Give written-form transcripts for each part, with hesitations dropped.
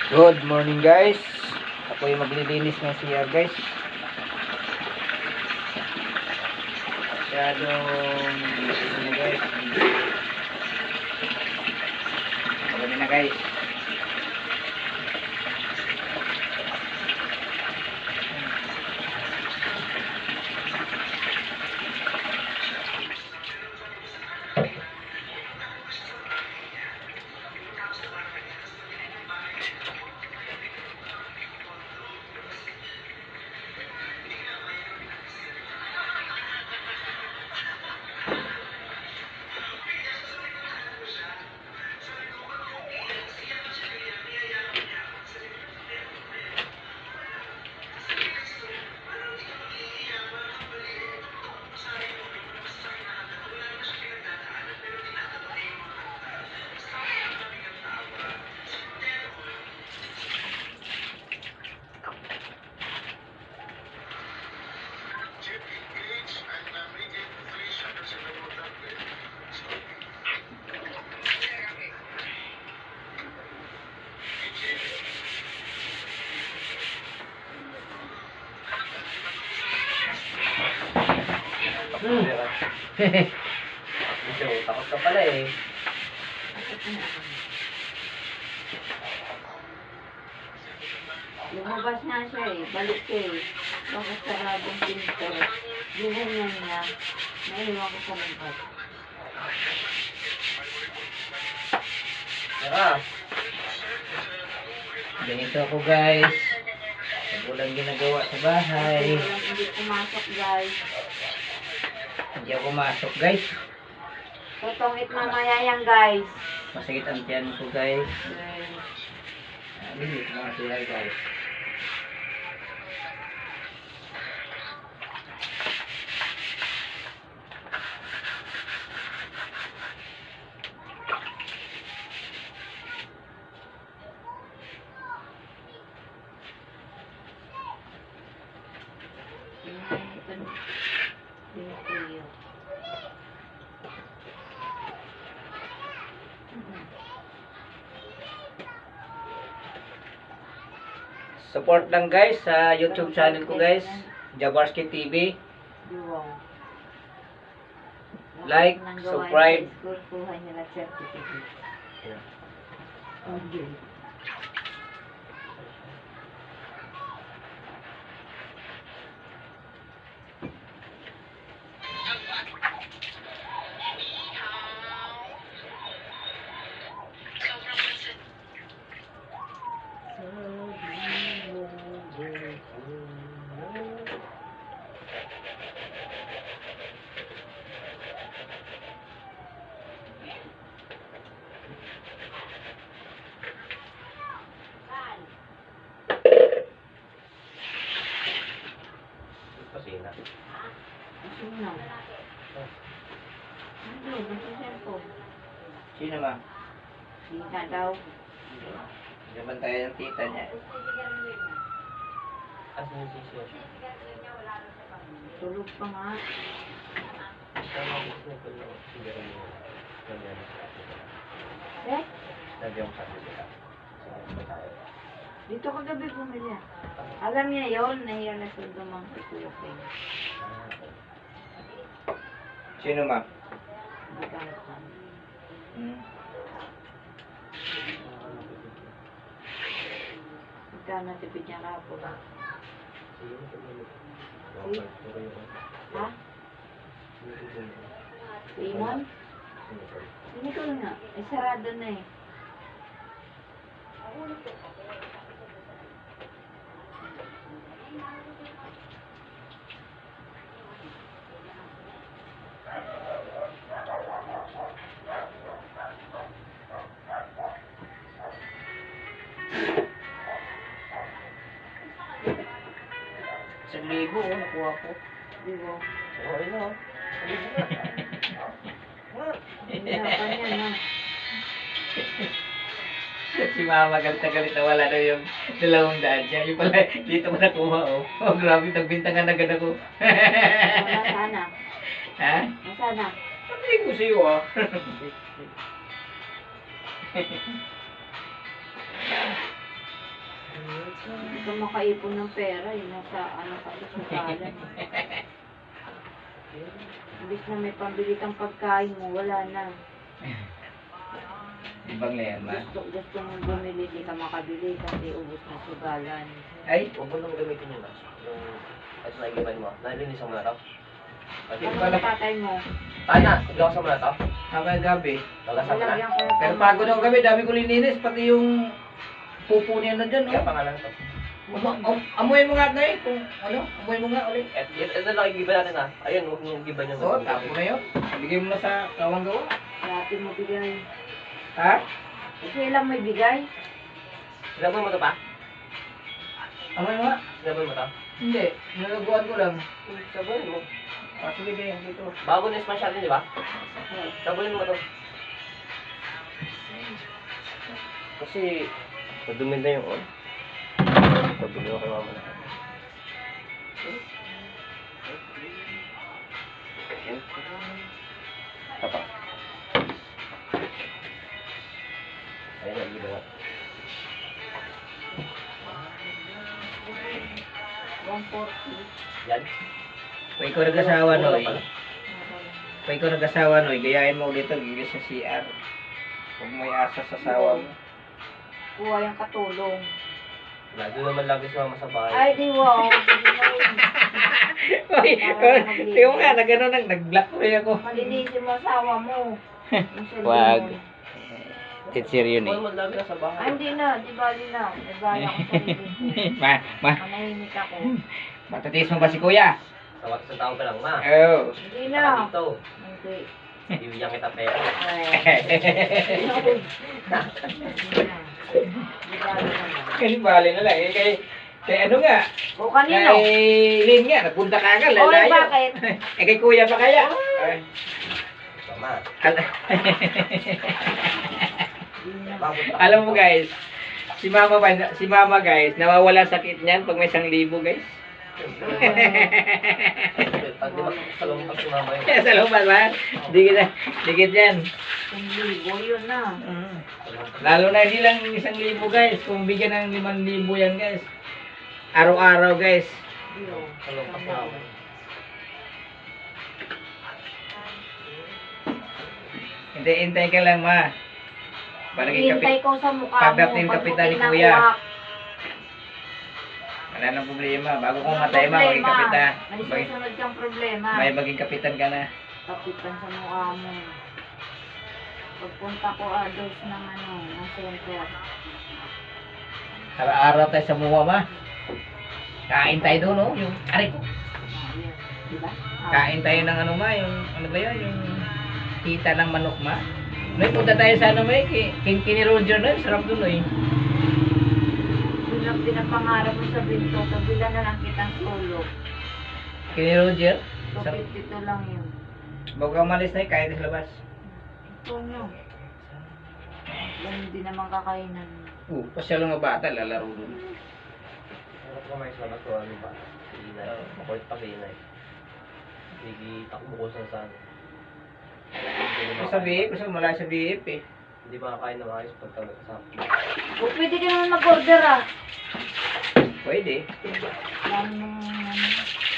Good morning guys. Ako yung maglilinis ng CR guys. Masyadong ano guys. Pagod na guys. Takot ka pala eh. Lumabas na siya eh. Balik siya eh. Bakit saradong pinto? Gihanyan niya. Naiwan ko sa labas. Tara. Ganito ako guys. Walang ginagawa sa bahay. Hindi pumasok guys. Hindi ako masok guys. Tutungit mamaya yan guys. Masakit ang tiyan ko guys. Eh, Linis mga sila guys. Support lang guys sa YouTube channel ko guys, Jabarski TV. Like, subscribe. Kuha nila certificate. Okay. Pasina. Sino? Ano? Nasa cellphone? Sino ma? Sina daw. Naman tayo ng tita niya. Asan yung sisyo? Tulog pa nga. Eh? Sabi yung sabi nila. Dito ko gabi bumili. Alam niya yun, nahiya na sa dumang tutulog. Sino ma? Hindi ka alam. Magkano tipid niya kapon? Ha? Limon? Hindi ko nga. Eh, sarado na eh. Isang libo oh, nakuha ko. Di ba? Oo, ino. Hindi na pa niya na. Si mama galit na wala na yung 200 siya. Yung pala, dito ko nakuha oh. Oh, grabe, nagbintangan agad ako. Masana. Ha? Masana. Sabi ko sa'yo ah. Hindi ka makaipon ng pera, yun nasa ano ka sa sukalan. Imbis na may pambili kang pagkain mo, wala na. Ibang na yan, ma. Gusto mong bumili, di ka makabili kasi ubos na sugalan. Ay, Huwag mo nang gamitin yun, Mas. Yung ito na igiban mo. Nalinisan mo na to. Kasi, Ano ang tatay mo? Tana, igawasan mo na to. habang gabi. Lagasan mo na. Malagyan ko Pero pagod ako gabi, dami ko lininis, pati yung pupo niya na dyan, Kaya oh. pangalan to. Amoy mo nga na eh, kung ano, amoy mo nga ulit. Ito lang igiban natin ha. Ayun, huwag mong igiban yung Oo, tapo na yun. Bigay mo na sa kawang gawa. Dati mo bigay. Ha? Kasi lang may bigay. Sinaboy mo to pa? Amoy mo nga? Sinaboy mo to? Hindi, nalaguan ko lang. Saboy mo. Ah, sige, ganyan dito. Bago na smash natin, di ba? Saboy mo to. Kasi, madumi na yung on. Saboy mo kay mama na. Tapa. Ayun, nag-iba na. 140. Yan. Kung ikaw nag-asawa, Wala Noy. pala. Kung ikaw nag-asawa, Noy, gayahin mo ulit ito, gilis sa CR. Huwag may asa sa asawa mo. Kuha yung katulong. Lagi naman lagi si mama sa bahay. Ay, di wow. Uy, tingnan mo nga, nag-ano, nag-block ko rin ako. Malinisin mo asawa mo. Yung cellphone Wag. mo. Sincere yun Ako naman lagi na sa Ay, bahay. hindi na. Di bali na. May bala ko sa sarili ko. Manahimik ako. Matatiis mo ba si kuya? Sa taong ka lang, ma. Oo. Hindi Saka na. dito. Hindi. Bibigyan kita pera. Ay. Hindi na. Di bali na. Kasi bali na lang. Kay ano nga? O kanino? Kay Lynn nga, nagpunta ka agad. Oy, Lalayo. bakit? Kay kuya pa kaya? Ay. Mama. Alam mo guys, si mama guys, nawawala sakit niyan pag may 1,000 guys. Pag di magsalong pag si mama yun. Kaya sa lumban ba? Dikit yan. Kung libo, yun na. Lalo na hindi lang 1,000 guys, kung bigyan ng 5,000 yan guys. Araw-araw guys. Yun. Salong pa si mama. Hintay ka lang ma. Palagi Hintay kapit. ko sa mukha mo. Pagdating kapitan ni pagbuti ng Kuya. uwak. Wala nang problema. Bago kong matay ma, maging kapitan. May susunod kang problema. May maging kapitan ka na. Kapitan sa mukha mo. Pagpunta ko ados ng ano, ng center. Araw-araw tayo sa muwa ma. Kain tayo doon no? Yung aray ko. Ayun. Diba? Kain tayo ng ano ma, yung ano ba yun? Yung kita ng manok ma. May punta tayo sa ano may, kini Roger na, sarap doon eh. Yun lang pinapangarap mo sa binto. Kabila na lang kitang tulog. Kini Roger. 252 lang yun. Bago ka umalis na eh, kahit sa labas. Ito nyo. Yan hindi naman kakainan. Pasya lang mga bata, lalaro doon. Ano ko may sa bato, ano ba? Si Inay. Makulit pa si Inay. Sige, takbo ko sa saan. Sa BF, kasi mula sa BF eh. Hindi makakain ng ayos pagka nagkasama. O pwede ka naman mag-order ah. Pwede. Yan yung ano.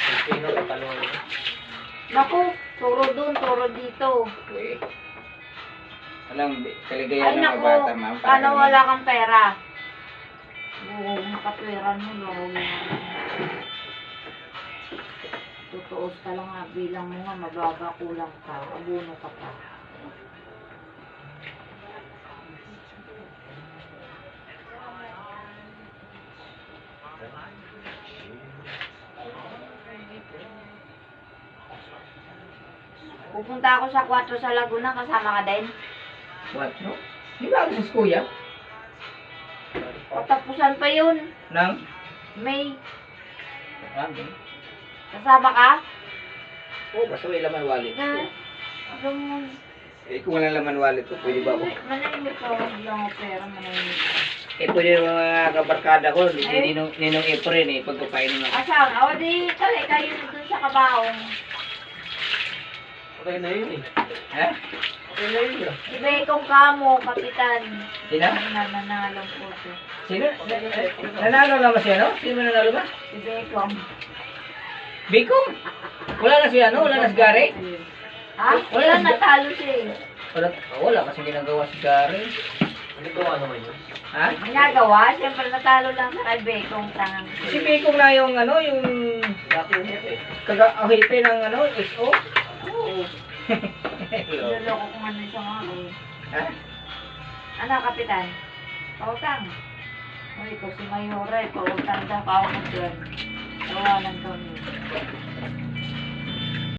Pilipino, tatalong ano. Naku, turo doon, turo dito. Pwede. Alam, Ay kaligayan ng naku, mga bata ma'am. paano wala kang pera? Oo, nakapera mo, laro mo. Tutuos ka lang nga, bilang mo nga, mababa kulang ka, abuno ka pa. Pupunta ako sa 4 sa Laguna, kasama ka din. What? No? Di ba ako sa kuya? Patapusan pa yun. Nang? May, Ano? kasama ka? Oh, basta may laman wallet ko. Na, alam mo, Eh, kung walang laman wallet ko, pwede ba ako? manahimik ka, wag lang ako pera, manahimik ka. Eh, pwede yung mga kabarkada ko, ninong April eh, pagkapainin ako. Asan? O di, talay kayo dun sa kabaong. Okay na yun eh. Ha? Iloilo. Ibe kong kamo, kapitan. Sino? Nananalong po siya. Sino? Nanalo naman siya, no? Sino nanalo ba? Ibe kong. Bicom? Wala na siya, no? Wala na si Gary? Ha? Wala, natalo siya eh. Wala kasi ginagawa si Gary. Hindi ko ano man yun. Ha? Ginagawa, siyempre natalo lang sa kay Bekong tangang. Si Bicom na yung ano, yung Dati yung hepe. kaga-ahipe ng ano, SO? Oo. Niloloko ko man siya nga eh. Ha? Ano, kapitan? Pautang. Uy, ko si Mayora eh. Pautang daw. Pautang dyan. Tawanan daw niya.